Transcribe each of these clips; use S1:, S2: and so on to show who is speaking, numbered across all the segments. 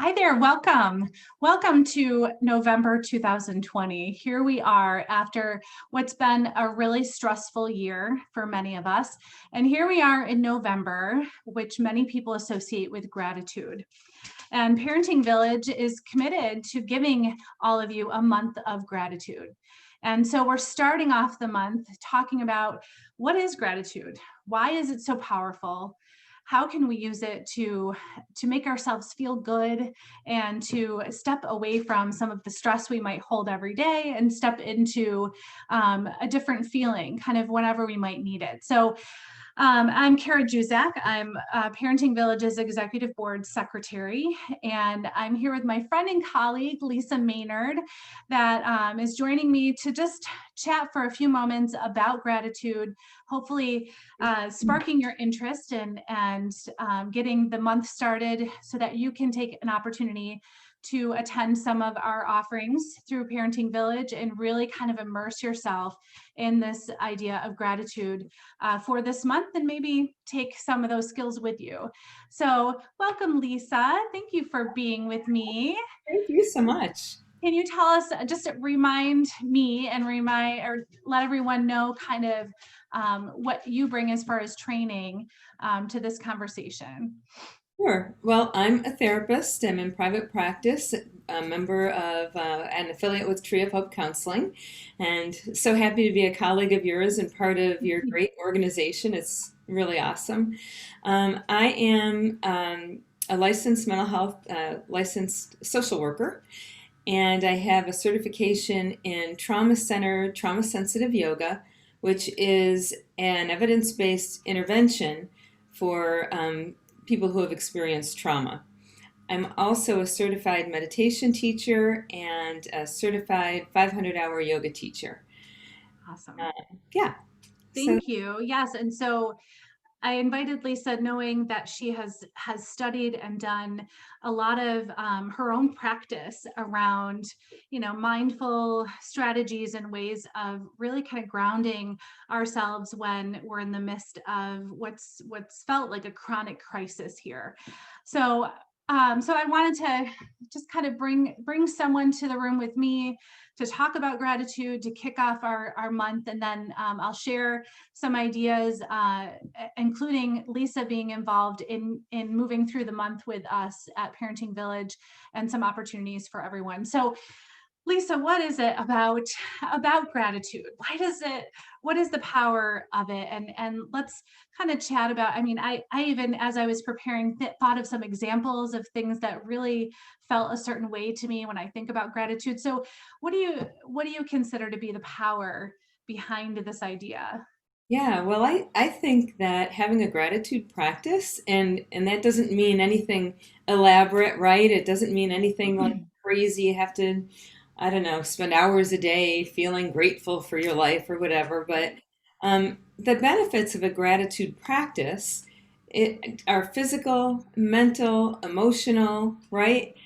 S1: Hi there, welcome. Welcome to November 2020. Here we are after what's been a really stressful year for many of us. And here we are in November, which many people associate with gratitude. And Parenting Village is committed to giving all of you a month of gratitude. And so we're starting off the month talking about what is gratitude? Why is it so powerful? How can we use it to make ourselves feel good and to step away from some of the stress we might hold every day and step into a different feeling kind of whenever we might need it. So I'm Kara Juszczak. I'm Parenting Village's Executive Board Secretary, and I'm here with my friend and colleague, Lisa Maynard, that is joining me to just chat for a few moments about gratitude, hopefully sparking your interest and getting the month started so that you can take an opportunity to attend some of our offerings through Parenting Village and really kind of immerse yourself in this idea of gratitude for this month and maybe take some of those skills with you. So welcome, Lisa. Thank you for being with me.
S2: Thank you so much.
S1: Can you tell us, just remind me and let everyone know kind of what you bring as far as training to this conversation?
S2: Sure. Well, I'm a therapist. I'm in private practice, a member of an affiliate with Tree of Hope Counseling, and so happy to be a colleague of yours and part of your great organization. It's really awesome. I am a licensed mental health, licensed social worker, and I have a certification in trauma-centered, trauma-sensitive yoga, which is an evidence-based intervention for people who have experienced trauma. I'm also a certified meditation teacher and a certified 500-hour yoga teacher.
S1: Awesome.
S2: Uh, yeah, so
S1: Thank you. Yes. And so I invited Lisa knowing that she has studied and done a lot of her own practice around, mindful strategies and ways of really kind of grounding ourselves when we're in the midst of what's felt like a chronic crisis here. So I wanted to just kind of bring someone to the room with me to talk about gratitude, to kick off our month, and then I'll share some ideas, including Lisa being involved in moving through the month with us at Parenting Village, and some opportunities for everyone. So Lisa, what is it about gratitude? What is the power of it? And let's kind of chat about, I mean, I even, as I was preparing, thought of some examples of things that really felt a certain way to me when I think about gratitude. So what do you consider to be the power behind this idea?
S2: yeah, well, I think that having a gratitude practice, and that doesn't mean anything elaborate, right? It doesn't mean anything like crazy. You have to, I don't know, spend hours a day feeling grateful for your life or whatever. But the benefits of a gratitude practice are physical, mental, emotional, right?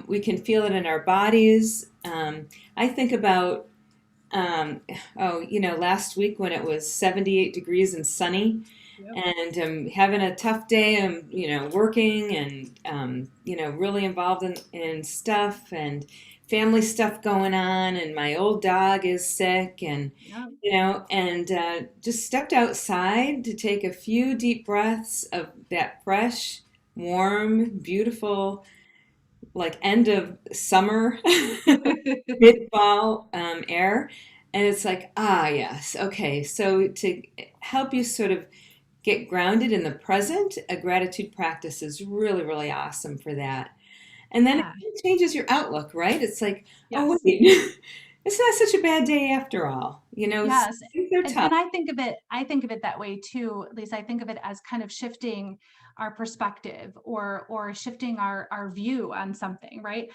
S2: We can feel it in our bodies. I think about last week when it was 78 degrees and sunny,
S1: Yep.
S2: and I'm having a tough day. I'm, working and, really involved in stuff and family stuff going on. And my old dog is sick and,
S1: Yep.
S2: just stepped outside to take a few deep breaths of that fresh, warm, beautiful, like end of summer, mid fall air. And it's like, ah, yes, okay. So to help you sort of get grounded in the present, a gratitude practice is really, really awesome for that. And then
S1: Yeah.
S2: it changes your outlook, right? It's like, oh,
S1: Yes.
S2: wait, it's not such a bad day after all.
S1: Yes.
S2: Things are tough.
S1: And I think of it that way too, Lisa. I think of it as kind of shifting our perspective or shifting our view on something, right?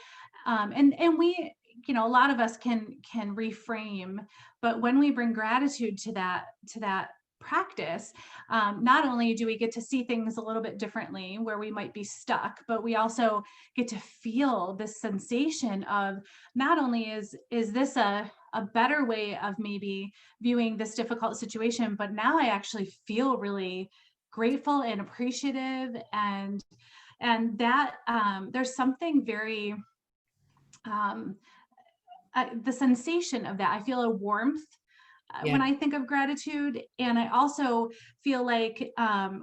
S1: And we, a lot of us can reframe, but when we bring gratitude to that practice, not only do we get to see things a little bit differently where we might be stuck, but we also get to feel this sensation of, not only is this a better way of maybe viewing this difficult situation, but now I actually feel really grateful and appreciative, and And that there's something very, the sensation of that, I feel a warmth
S2: Yeah.
S1: when I think of gratitude. And I also feel like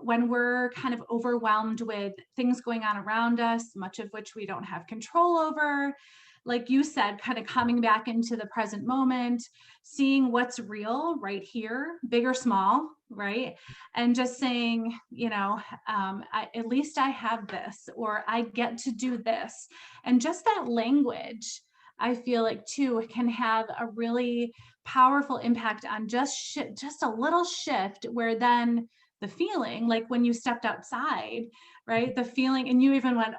S1: when we're kind of overwhelmed with things going on around us, much of which we don't have control over, like you said, kind of coming back into the present moment, seeing what's real right here, big or small, right? And just saying, at least I have this, or I get to do this. And just that language, I feel like too, can have a really powerful impact on just a little shift, where then the feeling, like when you stepped outside, right, the feeling, and you even went,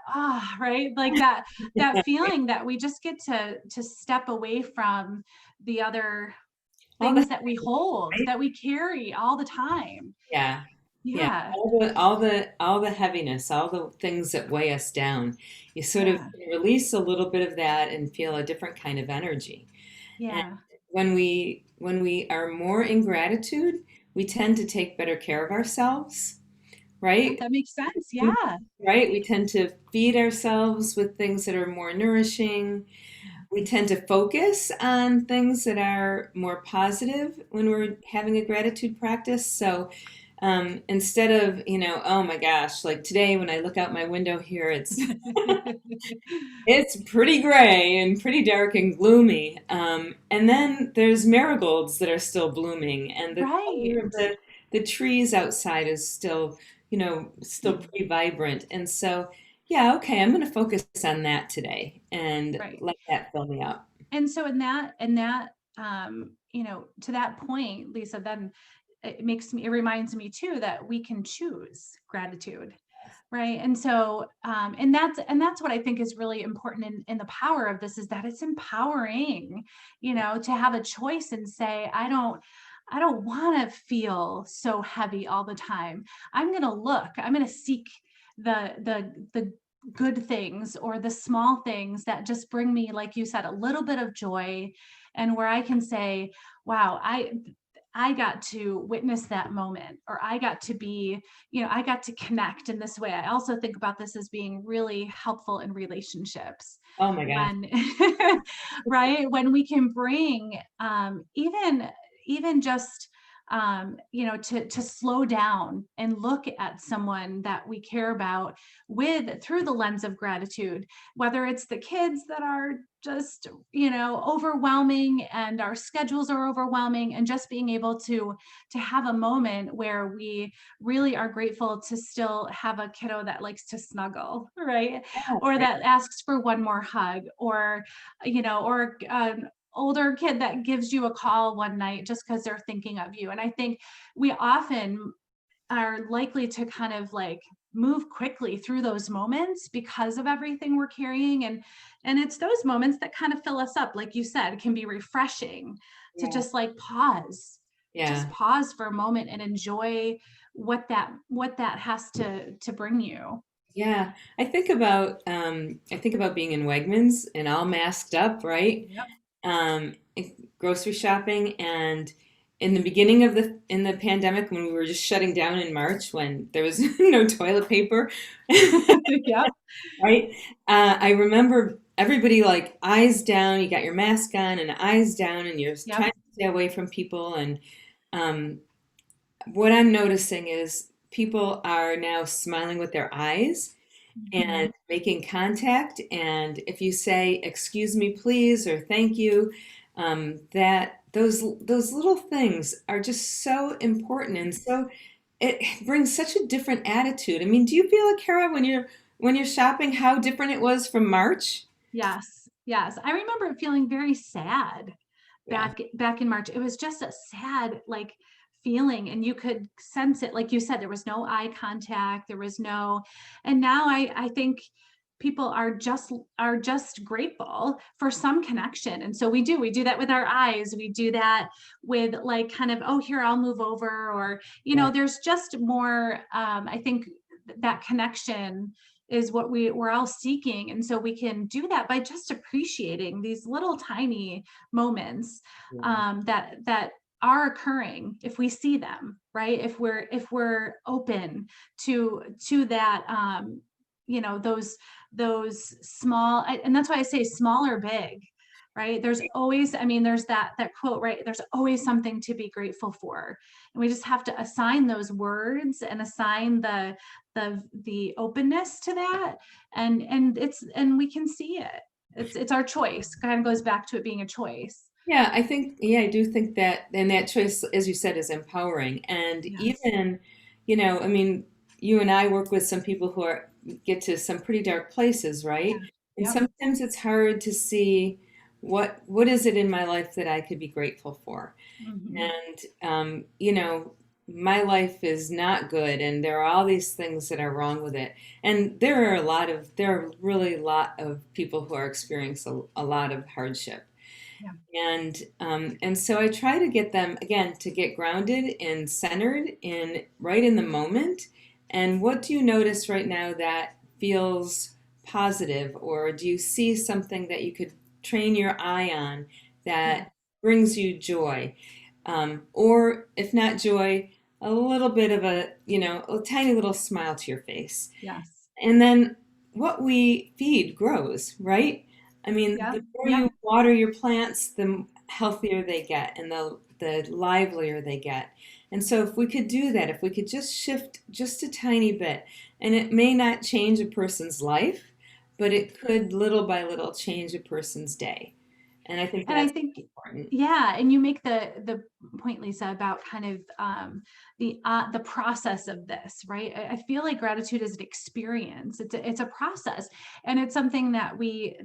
S1: right, like that feeling that we just get to step away from the other
S2: All the
S1: things that we hold,
S2: right?
S1: that we carry all the time.
S2: Yeah. Yeah.
S1: Yeah,
S2: All the heaviness, all the things that weigh us down. You sort of
S1: yeah,
S2: release a little bit of that and feel a different kind of energy. And
S1: yeah.
S2: when we are more in gratitude, we tend to take better care of ourselves,
S1: Yeah,
S2: right?
S1: that makes sense. Yeah.
S2: Right? We tend to feed ourselves with things that are more nourishing. We tend to focus on things that are more positive when we're having a gratitude practice. So instead of, oh my gosh, like today when I look out my window here, it's pretty gray and pretty dark and gloomy. And then there's marigolds that are still blooming, and the color of
S1: Right.
S2: the trees outside is still, still pretty vibrant. And so, yeah, okay, I'm going to focus on that today and
S1: Right.
S2: let that fill me up.
S1: And so to that point, Lisa, then it reminds me too that we can choose gratitude, right? And so and that's what I think is really important in the power of this, is that it's empowering, to have a choice and say, I don't want to feel so heavy all the time. I'm going to seek the good things, or the small things that just bring me, like you said, a little bit of joy, and where I can say, wow, I got to witness that moment, or I got to be, I got to connect in this way. I also think about this as being really helpful in relationships,
S2: Oh my gosh.
S1: when right, when we can bring even just to slow down and look at someone that we care about with through the lens of gratitude, whether it's the kids that are just overwhelming, and our schedules are overwhelming, and just being able to have a moment where we really are grateful to still have a kiddo that likes to snuggle, right,
S2: Yeah,
S1: or
S2: right.
S1: that asks for one more hug, or older kid that gives you a call one night just because they're thinking of you. And I think we often are likely to kind of like move quickly through those moments because of everything we're carrying, and it's those moments that kind of fill us up. Like you said, it can be refreshing to
S2: Yeah.
S1: just like just
S2: Yeah.
S1: pause for a moment and enjoy what that has to bring you.
S2: Yeah. I think about being in Wegmans and all masked up, right?
S1: Yep.
S2: Grocery shopping, and in the beginning of the in the pandemic when we were just shutting down in March when there was no toilet paper,
S1: Yep.
S2: right? I remember everybody like eyes down, you got your mask on and eyes down, and you're
S1: Yep.
S2: trying to stay away from people. And um, what I'm noticing is people are now smiling with their eyes and
S1: Mhm.
S2: making contact. And if you say, "Excuse me, please," or "Thank you," that those little things are just so important, and so it brings such a different attitude. I mean, do you feel like, Kara, when you're shopping, how different it was from March?
S1: Yes, yes. I remember feeling very sad
S2: Yeah,
S1: back in March. It was just a sad like feeling, and you could sense it. Like you said, there was no eye contact, there was no, and now I think people are just grateful for some connection. And so we do that with our eyes. We do that with like kind of, oh, here, I'll move over, or
S2: yeah,
S1: there's just more I think that connection is what we're all seeking. And so we can do that by just appreciating these little tiny moments
S2: yeah.
S1: that are occurring, if we see them, right, if we're open to that those small, and that's why I say small or big, right? There's always, I mean, there's that quote, right? There's always something to be grateful for. And we just have to assign those words and assign the openness to that. And we can see it. It's our choice. Kind of goes back to it being a choice.
S2: Yeah, I do think that, and that choice, as you said, is empowering. And
S1: Yes.
S2: even, I mean, you and I work with some people who get to some pretty dark places,
S1: Yeah.
S2: right? And
S1: Yep.
S2: sometimes it's hard to see what is it in my life that I could be grateful for.
S1: Hmm.
S2: And my life is not good, and there are all these things that are wrong with it. And there are really a lot of people who are experiencing a lot of hardship.
S1: Yeah.
S2: And so I try to get them again to get grounded and centered in right in the moment. And what do you notice right now that feels positive, or do you see something that you could train your eye on
S1: Yeah.
S2: that brings you joy? Or if not joy, a little bit of a tiny little smile to your face.
S1: Yes.
S2: And then what we feed grows, right? I mean,
S1: Yep.
S2: the more
S1: Yep.
S2: you water your plants, the healthier they get and the livelier they get. And so if we could do that, if we could just shift just a tiny bit, and it may not change a person's life, but it could little by little change a person's day. And I think
S1: And I
S2: that's
S1: think,
S2: important.
S1: yeah, and you make the point, Lisa, about kind of the process of this, right? I feel like gratitude is an experience. It's a process, and it's something that we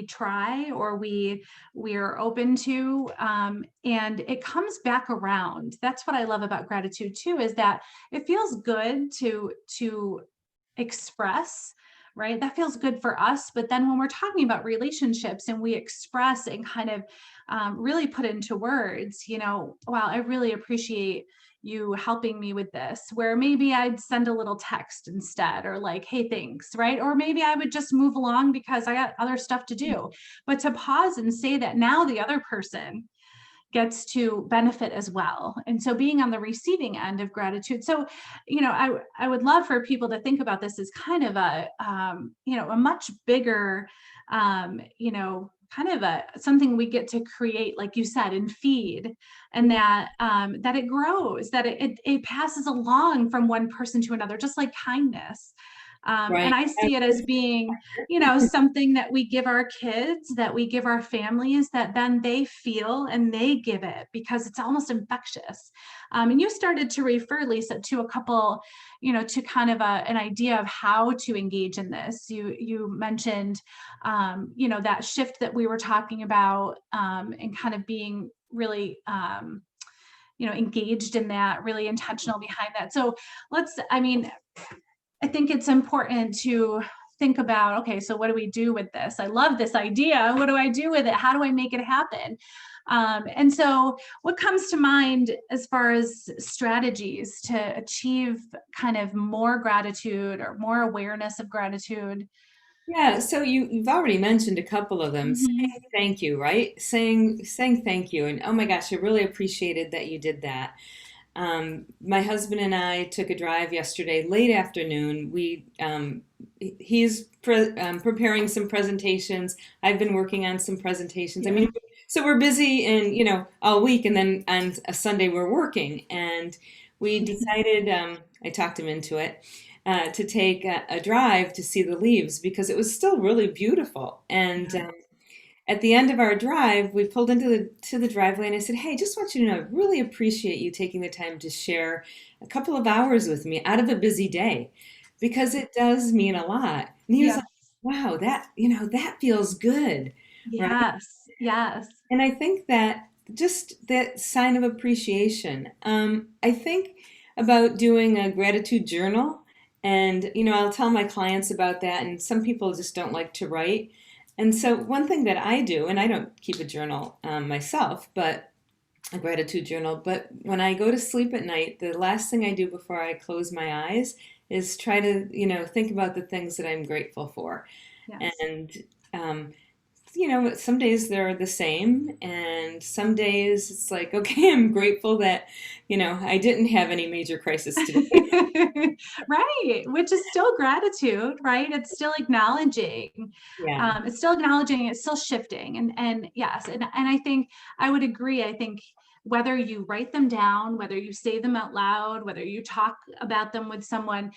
S1: try, or we're open to, and it comes back around. That's what I love about gratitude too, is that it feels good to express, right? That feels good for us. But then when we're talking about relationships and we express and kind of really put into words, wow, I really appreciate you helping me with this, where maybe I'd send a little text instead, or like, hey, thanks, right? Or maybe I would just move along because I got other stuff to do. But to pause and say that, now the other person gets to benefit as well. And so being on the receiving end of gratitude. So, I would love for people to think about this as kind of a much bigger, kind of something we get to create, like you said, and feed, and that it grows, that it passes along from one person to another, just like kindness.
S2: Right.
S1: And I see it as being, something that we give our kids, that we give our families, that then they feel and they give it, because it's almost infectious. And you started to refer, Lisa, to a couple, to kind of an idea of how to engage in this. You mentioned, that shift that we were talking about, and kind of being really, engaged in that, really intentional behind that. So I think it's important to think about, okay, so what do we do with this? I love this idea. What do I do with it? How do I make it happen? And so what comes to mind as far as strategies to achieve kind of more gratitude or more awareness of gratitude?
S2: Yeah, so you've already mentioned a couple of them.
S1: Mhm.
S2: Saying thank you, right? Saying thank you, and oh my gosh, I really appreciated that you did that. My husband and I took a drive yesterday, late afternoon. He's preparing some presentations. I've been working on some presentations. I
S1: Yeah.
S2: mean, so we're busy and all week, and then on a Sunday we're working. And we decided, I talked him into it, to take a drive to see the leaves because it was still really beautiful. And
S1: Yeah.
S2: at the end of our drive, we pulled into the driveway, and I said, "Hey, just want you to know, I really appreciate you taking the time to share a couple of hours with me out of a busy day, because it does mean a lot." And he was
S1: Yeah.
S2: like, "Wow, that feels good, right?"
S1: Yes. Yes.
S2: And I think that just that sign of appreciation. I think about doing a gratitude journal, and I'll tell my clients about that. And some people just don't like to write, and so one thing that I do, and I don't keep a journal myself, but a gratitude journal. But when I go to sleep at night, the last thing I do before I close my eyes is try to think about the things that I'm grateful for,
S1: Yes.
S2: and um, some days they're the same, and some days it's like, okay, I'm grateful that, I didn't have any major crisis today.
S1: Right, which is still gratitude, right? It's still acknowledging.
S2: Yeah.
S1: It's still acknowledging, it's still shifting. And yes, and I think I would agree. I think whether you write them down, whether you say them out loud, whether you talk about them with someone,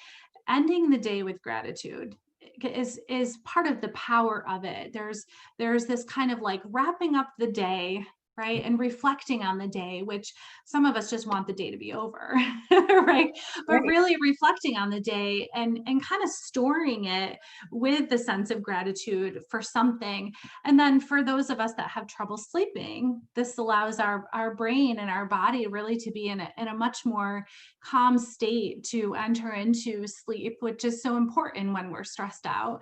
S1: ending the day with gratitude is part of the power of it. There's this kind of like wrapping up the day, right, and reflecting on the day, which some of us just want the day to be over, right, but
S2: Right.
S1: really reflecting on the day and kind of storing it with the sense of gratitude for something. And then for those of us that have trouble sleeping, this allows our brain and our body really to be in a much more calm state to enter into sleep, which is so important when we're stressed out.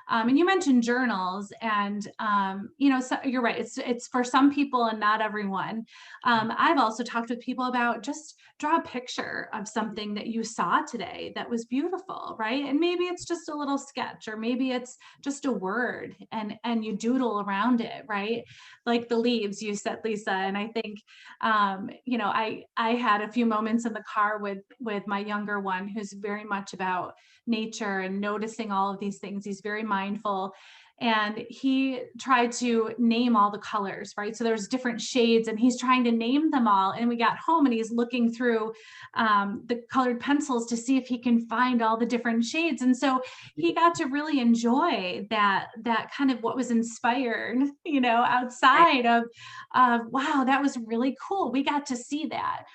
S1: And you mentioned journals, and so you're right. It's for some people and not everyone. I've also talked with people about just draw a picture of something that you saw today that was beautiful, right? And maybe it's just a little sketch, or maybe it's just a word, and you doodle around it, right? Like the leaves you said, Lisa. And I think I had a few moments in the car with my younger one, who's very much about nature and noticing all of these things. He's very mindful, and he tried to name all the colors, right? So there's different shades, and he's trying to name them all. And we got home, and he's looking through the colored pencils to see if he can find all the different shades. And so he got to really enjoy that kind of what was inspired, outside of wow, that was really cool. We got to see that.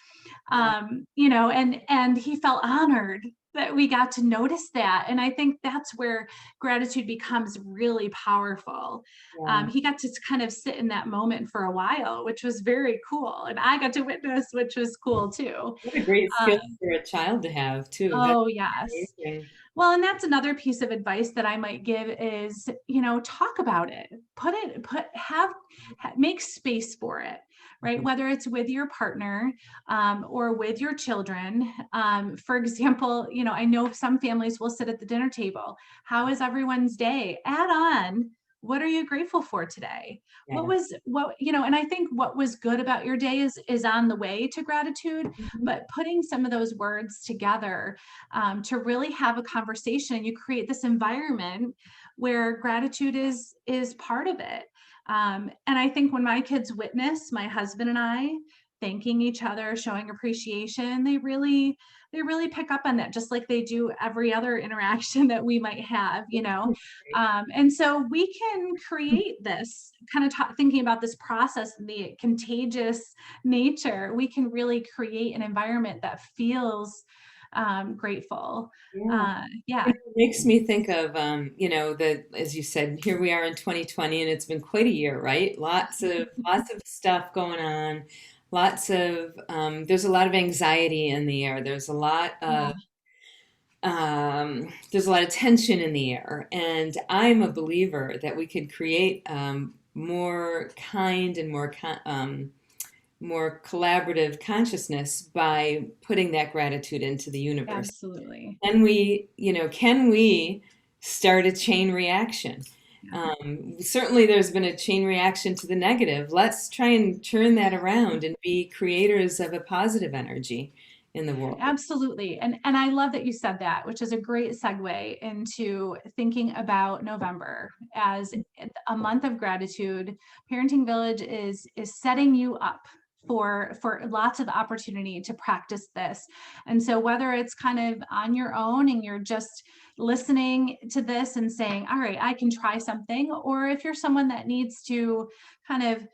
S1: And he felt honored that we got to notice that. And I think that's where gratitude becomes really powerful.
S2: Yeah.
S1: He got to kind of sit in that moment for a while, which was very cool. And I got to witness, which was cool too.
S2: What a great skill
S1: Um,
S2: for a child to have too. That's
S1: oh, yes.
S2: amazing.
S1: Well, and that's another piece of advice that I might give is, talk about it, make space for it, right?
S2: Mhm.
S1: Whether it's with your partner or with your children. For example, I know some families will sit at the dinner table. How is everyone's day? Add on, what are you grateful for today?
S2: Yeah.
S1: And I think what was good about your day is on the way to gratitude,
S2: Mhm.
S1: but putting some of those words together to really have a conversation. You create this environment where gratitude is part of it. And I think when my kids witness my husband and I thanking each other, showing appreciation, they really pick up on that, just like they do every other interaction that we might have, and so we can create this kind of thinking about this process and the contagious nature. We can really create an environment that feels grateful.
S2: Yeah.
S1: Yeah,
S2: It makes me think of, as you said, here we are in 2020, and it's been quite a year, right? Lots of stuff going on. There's a lot of anxiety in the air.
S1: yeah,
S2: There's a lot of tension in the air, and I'm a believer that we could create more kind and more collaborative consciousness by putting that gratitude into the universe.
S1: absolutely.
S2: Can we start a chain reaction?
S1: Yeah.
S2: Certainly, there's been a chain reaction to the negative. Let's try and turn that around and be creators of a positive energy in the world.
S1: Absolutely. And I love that you said that, which is a great segue into thinking about November as a month of gratitude. Parenting Village is setting you up for lots of opportunity to practice this. And so whether it's kind of on your own and you're just listening to this and saying, all right, I can try something, or if you're someone that needs to kind of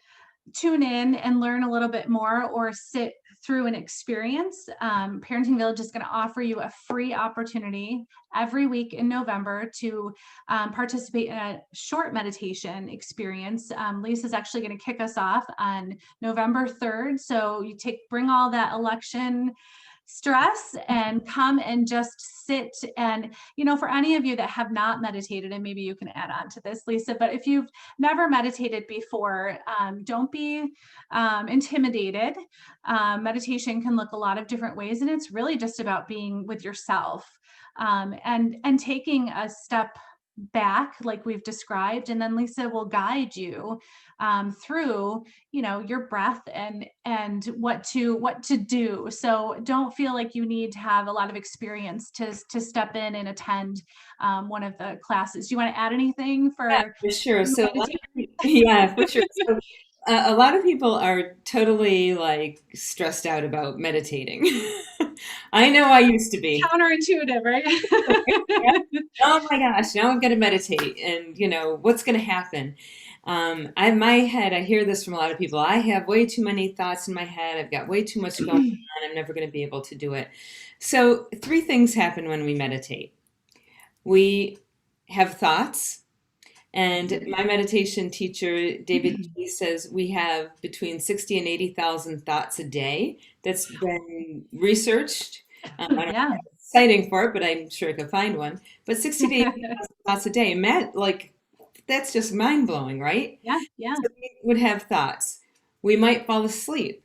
S1: tune in and learn a little bit more or sit through an experience, Parenting Village is going to offer you a free opportunity every week in November to participate in a short meditation experience. Lisa's actually going to kick us off on November 3rd. So bring all that election stress and come and just sit. And for any of you that have not meditated, and maybe you can add on to this, Lisa, but if you've never meditated before, don't be intimidated. Meditation can look a lot of different ways, and it's really just about being with yourself, and taking a step back like we've described, and then Lisa will guide you through, your breath and what to do. So don't feel like you need to have a lot of experience to step in and attend one of the classes. Do you want to add anything
S2: Yeah,
S1: for
S2: for sure.
S1: new
S2: So, yeah, for sure. So, a lot of people are totally like stressed out about meditating. I know I used to be.
S1: counterintuitive, right?
S2: Oh my gosh, now I've got to meditate, and what's going to happen? In my head, I hear this from a lot of people. I have way too many thoughts in my head. I've got way too much going on. I'm never going to be able to do it. So, three things happen when we meditate. We have thoughts. And my meditation teacher, David G, says we have between 60 and 80,000 thoughts a day. That's been researched. I don't
S1: Yeah.
S2: have a citing for it, but I'm sure I could find one. But 60 to 80,000 thoughts a day. Matt, like, that's just mind blowing, right?
S1: Yeah. Yeah.
S2: So we would have thoughts. We might fall asleep.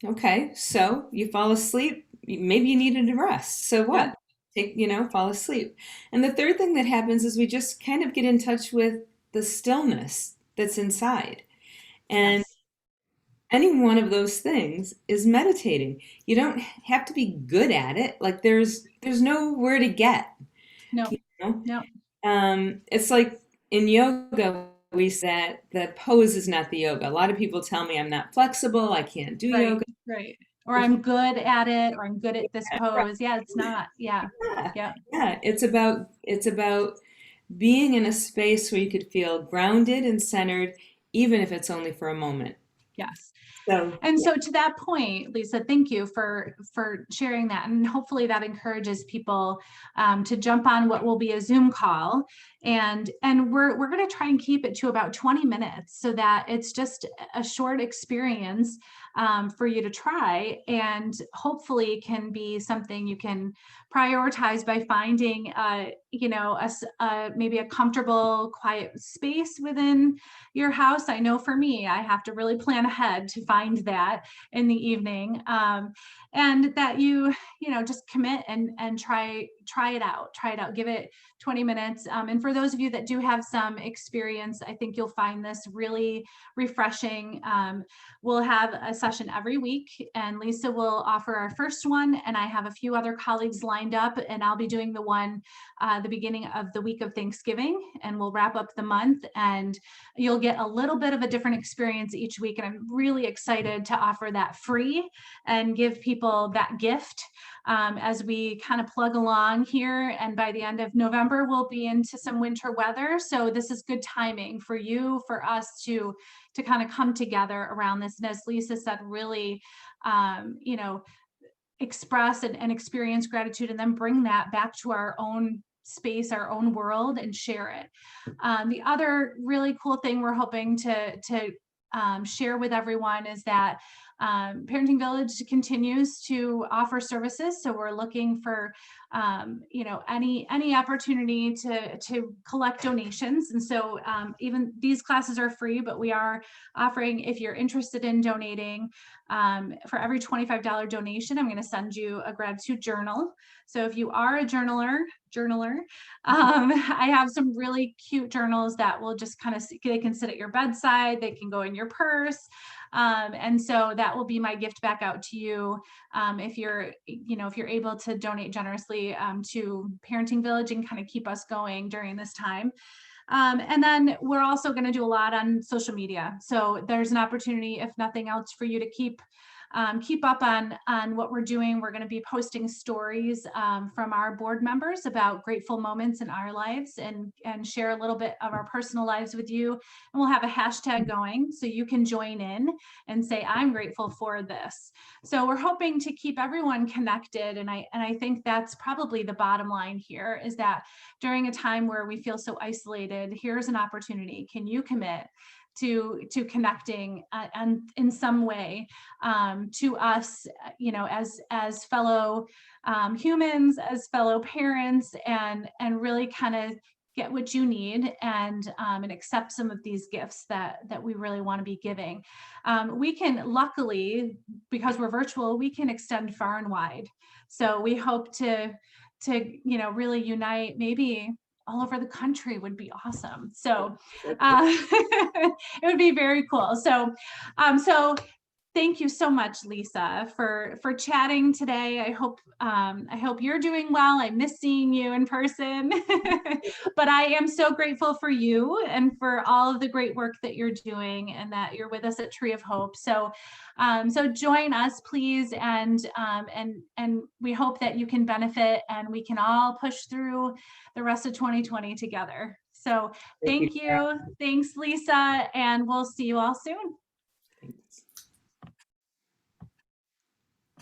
S2: Okay, so you fall asleep, maybe you needed a rest. So
S1: Yep.
S2: what? Fall asleep. And the third thing that happens is we just kind of get in touch with the stillness that's inside. And
S1: Yes.
S2: any one of those things is meditating. You don't have to be good at it. Like there's nowhere to get.
S1: No.
S2: You know?
S1: No.
S2: It's like in yoga, we said the pose is not the yoga. A lot of people tell me I'm not flexible, I can't do
S1: Right.
S2: yoga.
S1: Right. Or I'm good at it, or I'm good at this
S2: Right.
S1: pose. Yeah, it's not. Yeah.
S2: Yeah,
S1: Yeah.
S2: yeah. It's about being in a space where you could feel grounded and centered, even if it's only for a moment.
S1: Yes.
S2: So
S1: And
S2: yeah,
S1: so to that point, Lisa, thank you for sharing that. And hopefully that encourages people to jump on what will be a Zoom call. And we're going to try and keep it to about 20 minutes so that it's just a short experience for you to try, and hopefully can be something you can prioritize by finding, maybe a comfortable, quiet space within your house. I know for me, I have to really plan ahead to find that in the evening, and that just commit and try it out, give it 20 minutes. And for those of you that do have some experience, I think you'll find this really refreshing. We'll have a session every week, and Lisa will offer our first one, and I have a few other colleagues lined up, and I'll be doing the one the beginning of the week of Thanksgiving, and we'll wrap up the month, and you'll get a little bit of a different experience each week. And I'm really excited to offer that free and give people that gift as we kind of plug along here. And by the end of November, we'll be into some winter weather. So this is good timing for you, for us to kind of come together around this. And as Lisa said, really, express and experience gratitude, and then bring that back to our own space, our own world, and share it. The other really cool thing we're hoping to share with everyone is that Parenting Village continues to offer services. So we're looking for any opportunity to collect donations. And so even these classes are free, but we are offering, if you're interested in donating, for every $25 donation, I'm going to send you a gratitude journal. So if you are a journaler, I have some really cute journals that will just kind of, they can sit at your bedside, they can go in your purse. And so that will be my gift back out to you. If you're able to donate generously to Parenting Village and kind of keep us going during this time. And then we're also going to do a lot on social media. So there's an opportunity, if nothing else, for you to keep up on what we're doing. We're going to be posting stories from our board members about grateful moments in our lives, and share a little bit of our personal lives with you. And we'll have a hashtag going so you can join in and say, I'm grateful for this. So we're hoping to keep everyone connected. And I think that's probably the bottom line here, is that during a time where we feel so isolated, here's an opportunity. Can you commit to connecting and in some way to us, as fellow humans, as fellow parents, and really kind of get what you need, and accept some of these gifts that we really want to be giving. We can, luckily, because we're virtual, we can extend far and wide. So we hope to really unite maybe all over the country would be awesome. So it would be very cool. So thank you so much, Lisa, for chatting today. I hope you're doing well. I miss seeing you in person, but I am so grateful for you and for all of the great work that you're doing and that you're with us at Tree of Hope. So join us, please, and we hope that you can benefit and we can all push through the rest of 2020 together. So thank you. Thanks, Lisa, and we'll see you all soon.